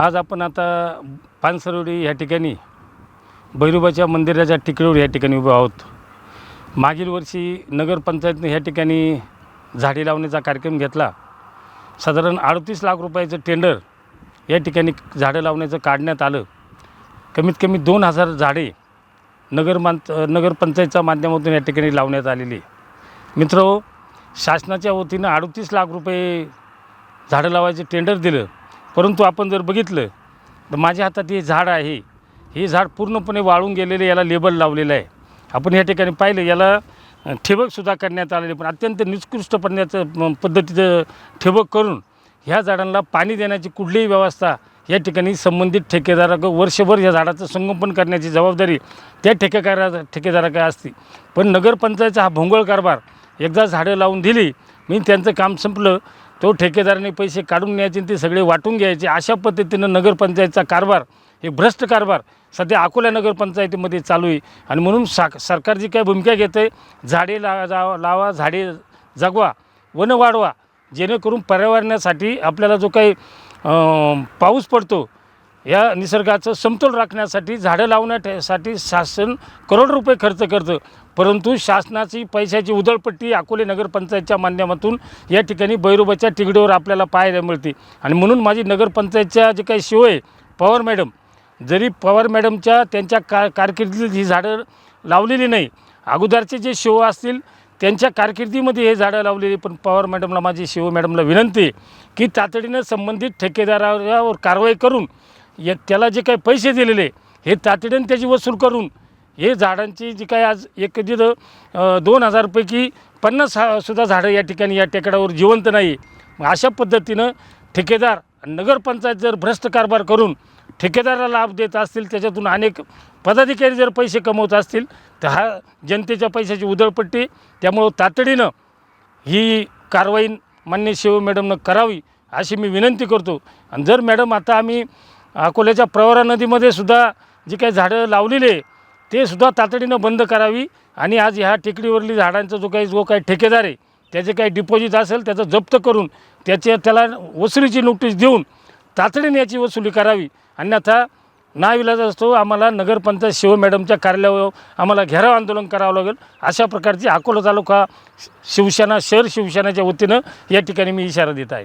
आज आपण आता पानसरोवरी या ठिकाणी भैरोबाच्या मंदिराच्या टेकडीवर या ठिकाणी उभे आहोत। मागील वर्षी नगरपंचायतने ह्या ठिकाणी झाडे लावण्याचा कार्यक्रम घेतला। साधारण 38 लाख रुपयाचं टेंडर या ठिकाणी झाडं लावण्याचं काढण्यात आलं। कमीत कमी 2000 झाडे नगरपंचायतच्या माध्यमातून या ठिकाणी लावण्यात आलेली। मित्रहो, शासनाच्या वतीनं 38 लाख रुपये झाडं लावायचे टेंडर दिलं, परंतु आपण जर बघितलं तर माझ्या हातात हे झाड आहे, हे झाड पूर्णपणे वाळून गेलेले, याला लेबल लावलेलं आहे। आपण या ठिकाणी पाहिलं, याला ठिबकसुद्धा करण्यात आलेले, पण अत्यंत निकृष्ट पद्धतीचं ठिबक करून ह्या झाडांना पाणी देण्याची कुठलीही व्यवस्था या ठिकाणी संबंधित ठेकेदाराकडे वर्षभर या झाडाचं संगोपन करण्याची जबाबदारी त्या ठेकेदाराकडे असते। पण नगरपंचायतचा हा भोंगळ कारभार, एकदा झाडं लावून दिली मी त्यांचं काम संपलं, तो ठेकेदाराने पैसे काढून न्यायचे, ते सगळे वाटून घ्यायचे। अशा पद्धतीनं नगरपंचायतचा कारभार, हे भ्रष्ट कारभार सध्या अकोला नगरपंचायतीमध्ये चालू आहे। आणि म्हणून सरकार जी काय भूमिका घेते, झाडे लावा, झाडे जगवा, वन वाढवा, जेणेकरून पर्यावरणासाठी आपल्याला जो काही पाऊस पडतो, या निसर्गाचं समतोल राखण्यासाठी झाडं लावण्यासाठी शासन करोड रुपये खर्च करतं। परंतु शासनाची पैशाची उधळपट्टी अकोले नगरपंचायतच्या माध्यमातून या ठिकाणी भैरोबाच्या टेकडीवर आपल्याला पाहायला मिळते। आणि म्हणून माझी नगरपंचायतच्या जे काही शिव आहे पवार मॅडम, जरी पवार मॅडमच्या त्यांच्या कारकिर्दीत ही झाडं लावलेली नाही, अगोदरचे जे शिव असतील त्यांच्या कारकिर्दीमध्ये हे झाडं लावलेली, पण पवार मॅडमला, माझी शिव मॅडमला विनंती आहे की तातडीनं संबंधित ठेकेदारावर कारवाई करून त्याला जे काही पैसे दिलेले हे तातडीनं त्याची वसूल करून हे झाडांची जी काही आज एक 2000 पैकी 50 सुद्धा झाडं या ठिकाणी या टेकडावर जिवंत नाही। अशा पद्धतीनं ठेकेदार नगरपंचायत जर भ्रष्ट कारभार करून ठेकेदाराला लाभ देत असतील, त्याच्यातून अनेक पदाधिकारी जर पैसे कमवत असतील, तर हा जनतेच्या पैशाची उधळपट्टी। त्यामुळं तातडीनं ही कारवाई माननीय शिव मॅडमनं करावी अशी मी विनंती करतो। आणि जर मॅडम, आता आम्ही अकोल्याच्या प्रवरा नदीमध्ये सुद्धा जी काही झाडं लावलेली ते सुद्धा तातडीनं बंद करावी। आणि आज ह्या टेकडीवरली झाडांचा जो काही ठेकेदार आहे, त्याचे काही डिपॉझिट असेल त्याचं जप्त करून त्याला वसुलीची नोटीस देऊन तातडीने याची वसुली करावी। अन्यथा नाईलाज असतो, आम्हाला नगरपंचायत शिव मॅडमच्या कार्यालयावर आम्हाला घेराव आंदोलन करावं लागेल। अशा प्रकारची अकोला तालुका शिवसेना, शहर शिवसेनेच्या वतीनं या ठिकाणी मी इशारा देत आहे।